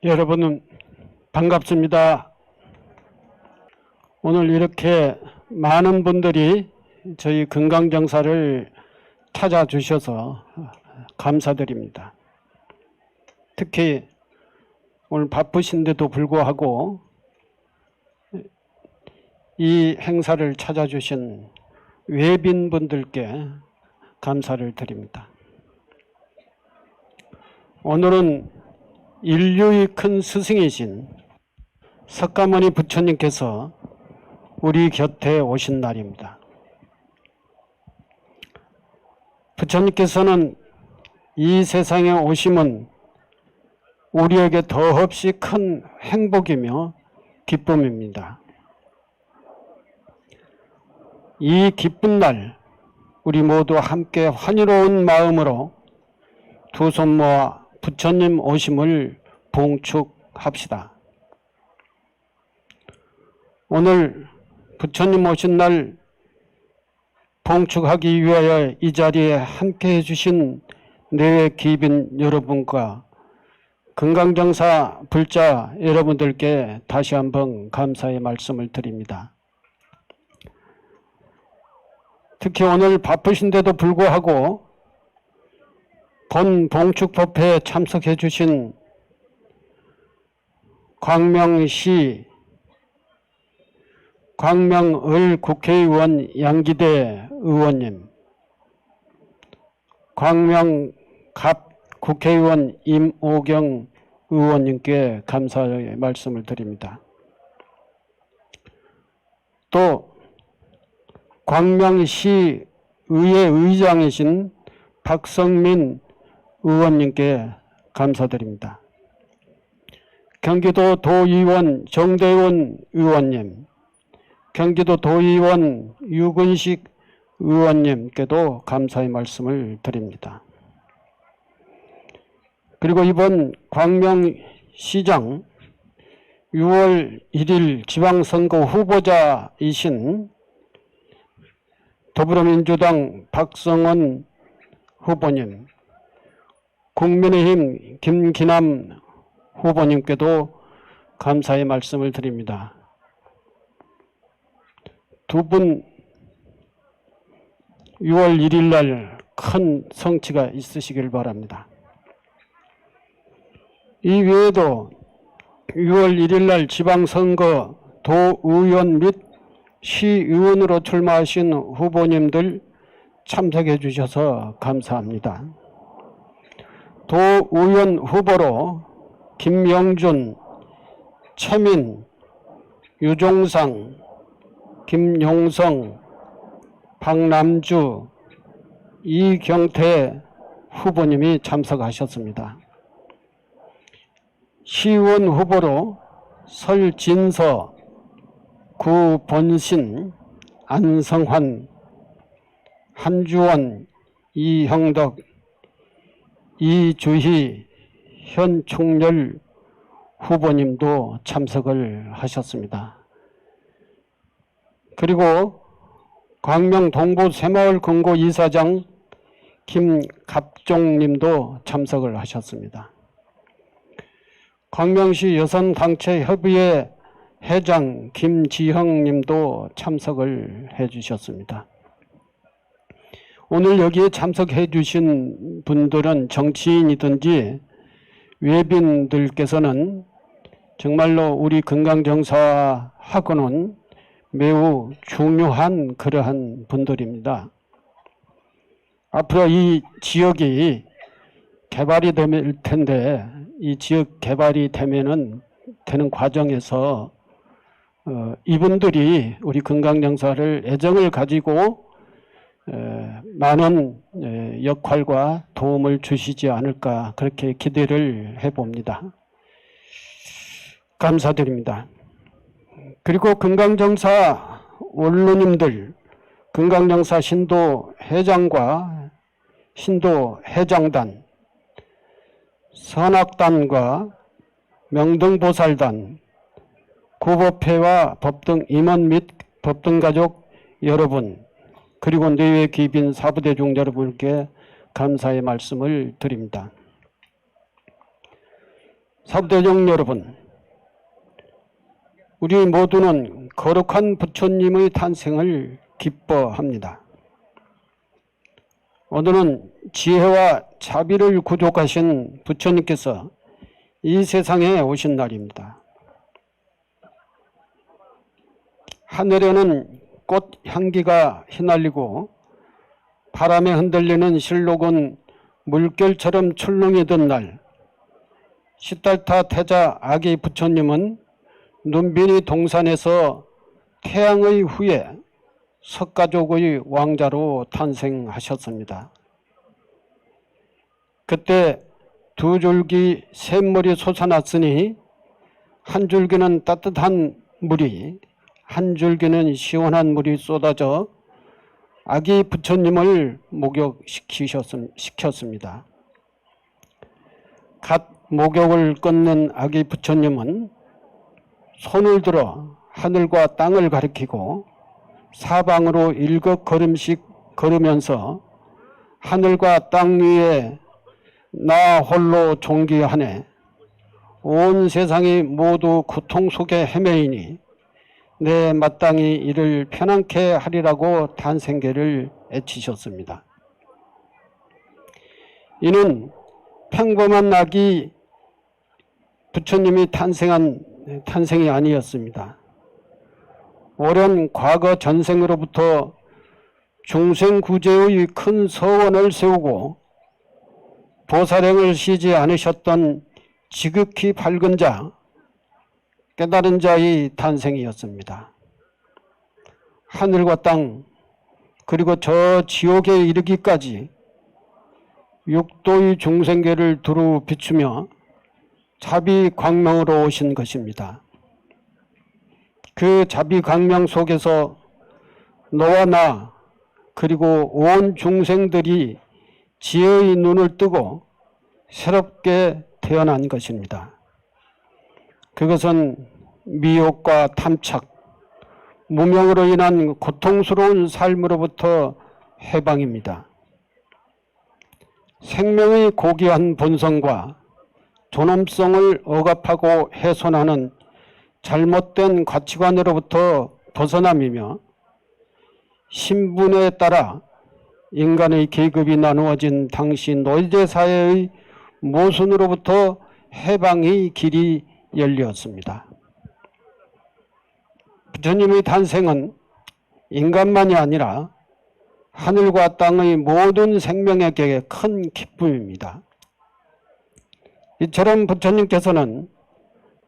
여러분 반갑습니다. 오늘 이렇게 많은 분들이 저희 건강정사를 찾아주셔서 감사드립니다. 특히 오늘 바쁘신데도 불구하고 이 행사를 찾아주신 외빈분들께 감사를 드립니다. 오늘은 인류의 큰 스승이신 석가모니 부처님께서 우리 곁에 오신 날입니다. 부처님께서는 이 세상에 오심은 우리에게 더없이 큰 행복이며 기쁨입니다. 이 기쁜 날 우리 모두 함께 환희로운 마음으로 두 손 모아 부처님 오심을 봉축합시다. 오늘 부처님 오신 날 봉축하기 위하여 이 자리에 함께 해주신 내외 귀빈 여러분과 건강정사 불자 여러분들께 다시 한번 감사의 말씀을 드립니다. 특히 오늘 바쁘신데도 불구하고 본 봉축법회에 참석해 주신 광명시 광명을 국회의원 양기대 의원님, 광명갑 국회의원 임오경 의원님께 감사의 말씀을 드립니다. 또 광명시 의회 의장이신 박성민 의원님께 감사드립니다. 경기도 도의원 정대원 의원님, 경기도 도의원 유근식 의원님께도 감사의 말씀을 드립니다. 그리고 이번 광명시장 6월 1일 지방선거 후보자이신 더불어민주당 박성원 후보님, 국민의힘 김기남 후보님께도 감사의 말씀을 드립니다. 두 분 6월 1일 날 큰 성취가 있으시길 바랍니다. 이 외에도 6월 1일 날 지방선거 도의원 및 시의원으로 출마하신 후보님들 참석해 주셔서 감사합니다. 도의원 후보로 김영준, 최민, 유종상, 김용성, 박남주, 이경태 후보님이 참석하셨습니다. 시의원 후보로 설진서, 구본신, 안성환, 한주원, 이형덕, 이주희, 현총렬 후보님도 참석을 하셨습니다. 그리고 광명 동부 새마을 금고 이사장 김갑종님도 참석을 하셨습니다. 광명시 여성단체협의회 회장 김지형님도 참석을 해주셨습니다. 오늘 여기에 참석해 주신 분들은 정치인이든지 외빈들께서는 정말로 우리 건강정사하고는 매우 중요한 그러한 분들입니다. 앞으로 이 지역이 개발이 될 텐데 이 지역 개발이 되는 과정에서 이분들이 우리 건강정사를 애정을 가지고 많은 역할과 도움을 주시지 않을까 그렇게 기대를 해봅니다. 감사드립니다. 그리고 건강정사 원로님들, 건강정사 신도회장과 신도회장단, 선악단과 명등보살단, 구법회와 법등 임원 및 법등가족 여러분, 그리고 내외 귀빈 사부대중 여러분께 감사의 말씀을 드립니다. 사부대중 여러분, 우리 모두는 거룩한 부처님의 탄생을 기뻐합니다. 오늘은 지혜와 자비를 구족하신 부처님께서 이 세상에 오신 날입니다. 하늘에는 꽃 향기가 휘날리고 바람에 흔들리는 실록은 물결처럼 출렁이던 날, 시달타 태자 아기 부처님은 눈빈이 동산에서 태양의 후예 석가족의 왕자로 탄생하셨습니다. 그때 두 줄기 샘물이 솟아났으니 한 줄기는 따뜻한 물이, 한 줄기는 시원한 물이 쏟아져 아기 부처님을 목욕시켰습니다. 갓 목욕을 끊는 아기 부처님은 손을 들어 하늘과 땅을 가리키고 사방으로 일거걸음씩 걸으면서 하늘과 땅 위에 나 홀로 존귀하네. 온 세상이 모두 고통 속에 헤매이니 내 마땅히 이를 편안케 하리라고 탄생계를 애치셨습니다. 이는 평범한 아기 부처님이 탄생이 아니었습니다. 오랜 과거 전생으로부터 중생구제의 큰 서원을 세우고 보살행을 쉬지 않으셨던 지극히 밝은 자, 깨달은 자의 탄생이었습니다. 하늘과 땅, 그리고 저 지옥에 이르기까지 육도의 중생계를 두루 비추며 자비 광명으로 오신 것입니다. 그 자비 광명 속에서 너와 나, 그리고 온 중생들이 지혜의 눈을 뜨고 새롭게 태어난 것입니다. 그것은 미혹과 탐착, 무명으로 인한 고통스러운 삶으로부터 해방입니다. 생명의 고귀한 본성과 존엄성을 억압하고 훼손하는 잘못된 가치관으로부터 벗어남이며 신분에 따라 인간의 계급이 나누어진 당시 노예사회의 모순으로부터 해방의 길이 열렸습니다. 부처님의 탄생은 인간만이 아니라 하늘과 땅의 모든 생명에게 큰 기쁨입니다. 이처럼 부처님께서는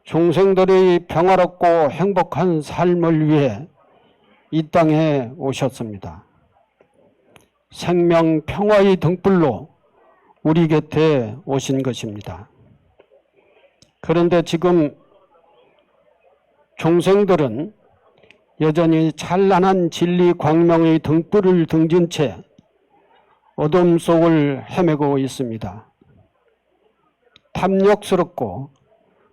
중생들의 평화롭고 행복한 삶을 위해 이 땅에 오셨습니다. 생명 평화의 등불로 우리 곁에 오신 것입니다. 그런데 지금 중생들은 여전히 찬란한 진리 광명의 등불을 등진 채 어둠 속을 헤매고 있습니다. 탐욕스럽고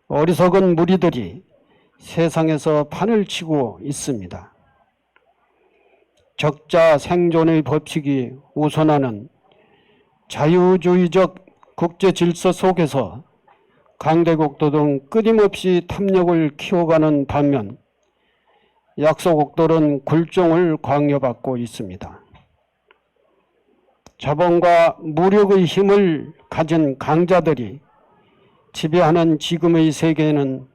어리석은 무리들이 세상에서 판을 치고 있습니다. 적자 생존의 법칙이 우선하는 자유주의적 국제 질서 속에서 강대국도 등 끊임없이 탐욕을 키워가는 반면 약소국들은 굴종을 강요받고 있습니다. 자본과 무력의 힘을 가진 강자들이 지배하는 지금의 세계에는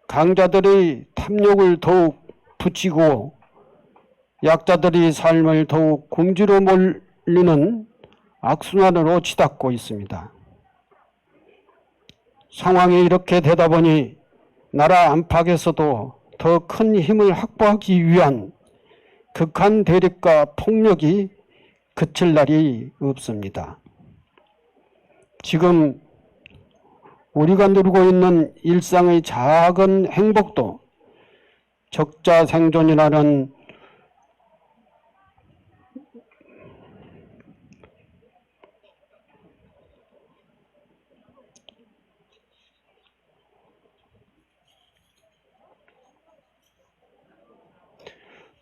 강자들의 탐욕을 더욱 붙이고 약자들의 삶을 더욱 궁지로 몰리는 악순환으로 치닫고 있습니다. 상황이 이렇게 되다 보니 나라 안팎에서도 더 큰 힘을 확보하기 위한 극한 대립과 폭력이 그칠 날이 없습니다. 지금 우리가 누리고 있는 일상의 작은 행복도 적자 생존이라는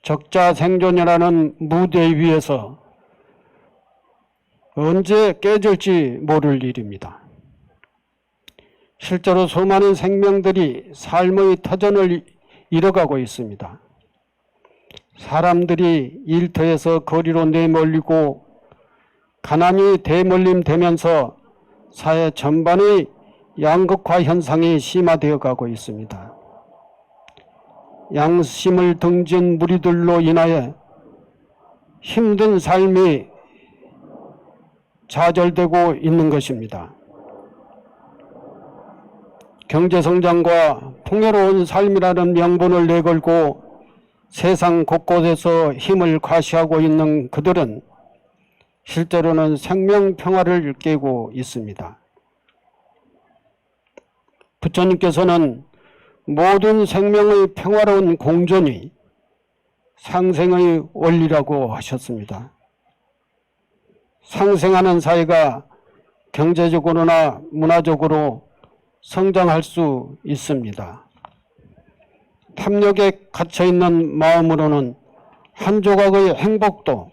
적자 생존이라는 무대 위에서 언제 깨질지 모를 일입니다. 실제로 수많은 생명들이 삶의 터전을 잃어가고 있습니다. 사람들이 일터에서 거리로 내몰리고 가난이 대물림되면서 사회 전반의 양극화 현상이 심화되어 가고 있습니다. 양심을 등진 무리들로 인하여 힘든 삶이 좌절되고 있는 것입니다. 경제성장과 풍요로운 삶이라는 명분을 내걸고 세상 곳곳에서 힘을 과시하고 있는 그들은 실제로는 생명평화를 깨고 있습니다. 부처님께서는 모든 생명의 평화로운 공존이 상생의 원리라고 하셨습니다. 상생하는 사회가 경제적으로나 문화적으로 성장할 수 있습니다. 탐욕에 갇혀있는 마음으로는 한 조각의 행복도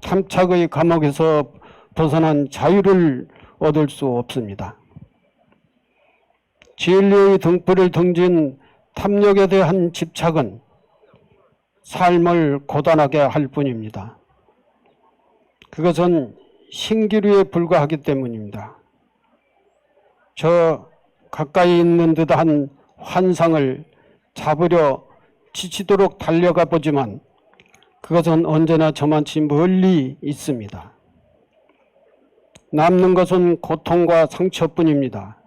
탐착의 감옥에서 벗어난 자유를 얻을 수 없습니다. 진리의 등불을 등진 탐욕에 대한 집착은 삶을 고단하게 할 뿐입니다. 그것은 신기루에 불과하기 때문입니다. 저 가까이 있는 듯한 환상을 잡으려 지치도록 달려가 보지만 그것은 언제나 저만치 멀리 있습니다. 남는 것은 고통과 상처뿐입니다.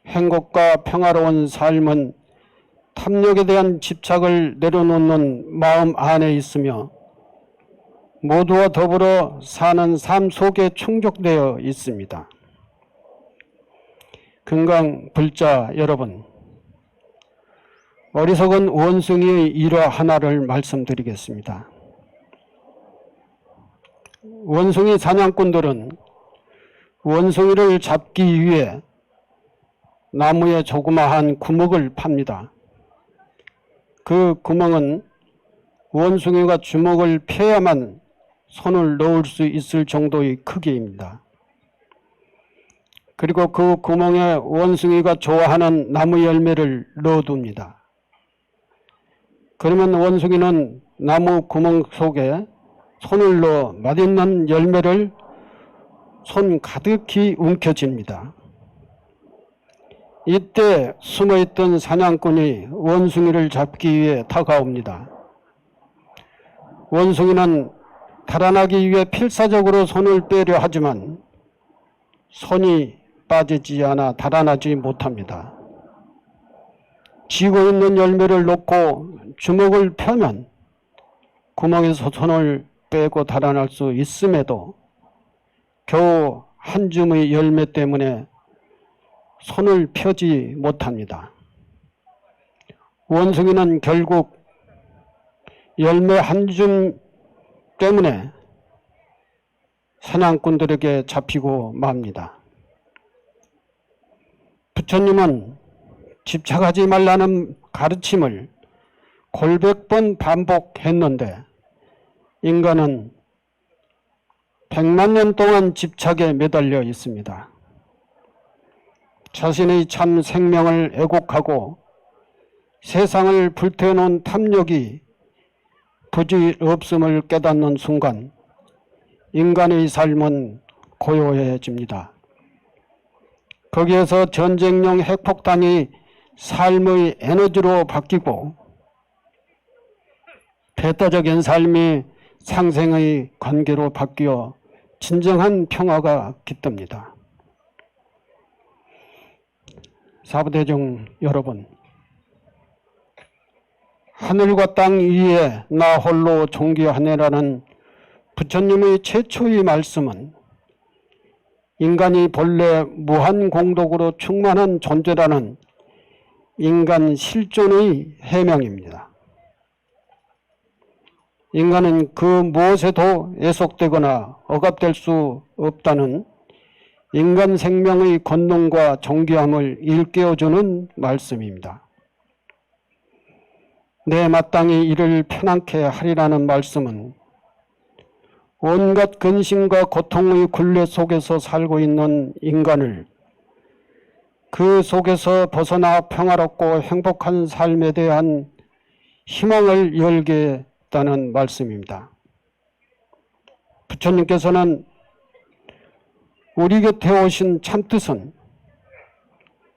행복과 평화로운 삶은 탐욕에 대한 집착을 내려놓는 마음 안에 있으며 모두와 더불어 사는 삶 속에 충족되어 있습니다. 금강불자 여러분, 어리석은 원숭이의 일화 하나를 말씀드리겠습니다. 원숭이 사냥꾼들은 원숭이를 잡기 위해 나무에 조그마한 구멍을 팝니다. 그 구멍은 원숭이가 주먹을 펴야만 손을 넣을 수 있을 정도의 크기입니다. 그리고 그 구멍에 원숭이가 좋아하는 나무 열매를 넣어둡니다. 그러면 원숭이는 나무 구멍 속에 손을 넣어 맛있는 열매를 손 가득히 움켜쥡니다. 이때 숨어있던 사냥꾼이 원숭이를 잡기 위해 다가옵니다. 원숭이는 달아나기 위해 필사적으로 손을 빼려 하지만 손이 빠지지 않아 달아나지 못합니다. 쥐고 있는 열매를 놓고 주먹을 펴면 구멍에서 손을 빼고 달아날 수 있음에도 겨우 한 줌의 열매 때문에 손을 펴지 못합니다. 원숭이는 결국 열매 한 줌 때문에 사냥꾼들에게 잡히고 맙니다. 부처님은 집착하지 말라는 가르침을 골백 번 반복했는데 인간은 100만 년 동안 집착에 매달려 있습니다. 자신의 참 생명을 애곡하고 세상을 불태워놓은 탐욕이 부질 없음을 깨닫는 순간 인간의 삶은 고요해집니다. 거기에서 전쟁용 핵폭탄이 삶의 에너지로 바뀌고 배타적인 삶이 상생의 관계로 바뀌어 진정한 평화가 깃듭니다. 사부대중 여러분, 하늘과 땅 위에 나 홀로 존귀하네라는 부처님의 최초의 말씀은 인간이 본래 무한공덕으로 충만한 존재라는 인간 실존의 해명입니다. 인간은 그 무엇에도 애속되거나 억압될 수 없다는 인간 생명의 권능과 존귀함을 일깨워주는 말씀입니다. 내 마땅히 이를 편안케 하리라는 말씀은 온갖 근심과 고통의 굴레 속에서 살고 있는 인간을 그 속에서 벗어나 평화롭고 행복한 삶에 대한 희망을 열겠다는 말씀입니다. 부처님께서는 우리 곁에 오신 참뜻은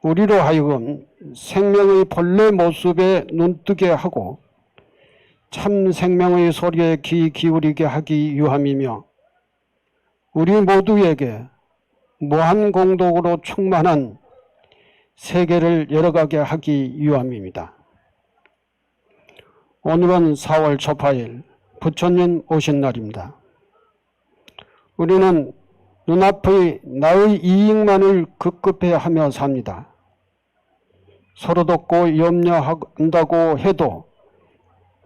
우리로 하여금 생명의 본래 모습에 눈뜨게 하고 참 생명의 소리에 귀 기울이게 하기 위함이며 우리 모두에게 무한 공덕으로 충만한 세계를 열어가게 하기 위함입니다. 오늘은 4월 초파일 부처님 오신 날입니다. 우리는 눈앞의 나의 이익만을 급급해하며 삽니다. 서로 돕고 염려한다고 해도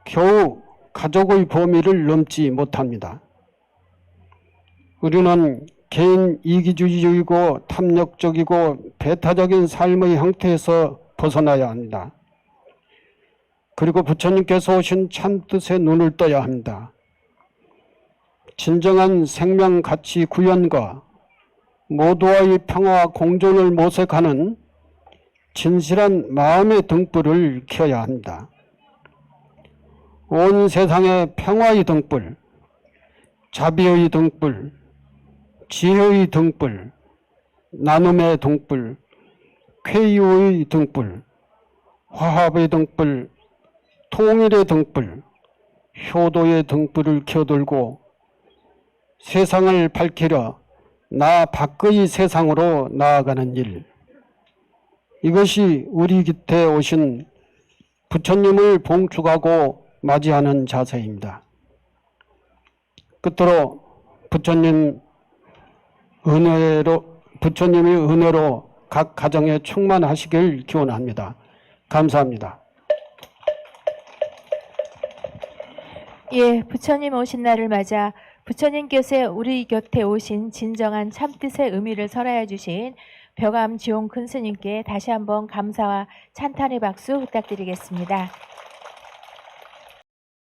겨우 가족의 범위를 넘지 못합니다. 우리는 개인 이기주의적이고 탐욕적이고 배타적인 삶의 형태에서 벗어나야 합니다. 그리고 부처님께서 오신 참뜻에 눈을 떠야 합니다. 진정한 생명 가치 구현과 모두와의 평화와 공존을 모색하는 진실한 마음의 등불을 켜야 합니다. 온 세상에 평화의 등불, 자비의 등불, 지혜의 등불, 나눔의 등불, 쾌유의 등불, 화합의 등불, 통일의 등불, 효도의 등불을 켜들고 세상을 밝히려 나 밖의 세상으로 나아가는 일, 이것이 우리 곁에 오신 부처님을 봉축하고 맞이하는 자세입니다. 끝으로 부처님의 은혜로 각 가정에 충만하시길 기원합니다. 감사합니다. 예, 부처님 오신 날을 맞아 부처님께서 우리 곁에 오신 진정한 참뜻의 의미를 설하여 주신 벼감 지용 큰 스님께 다시 한번 감사와 찬탄의 박수 부탁드리겠습니다.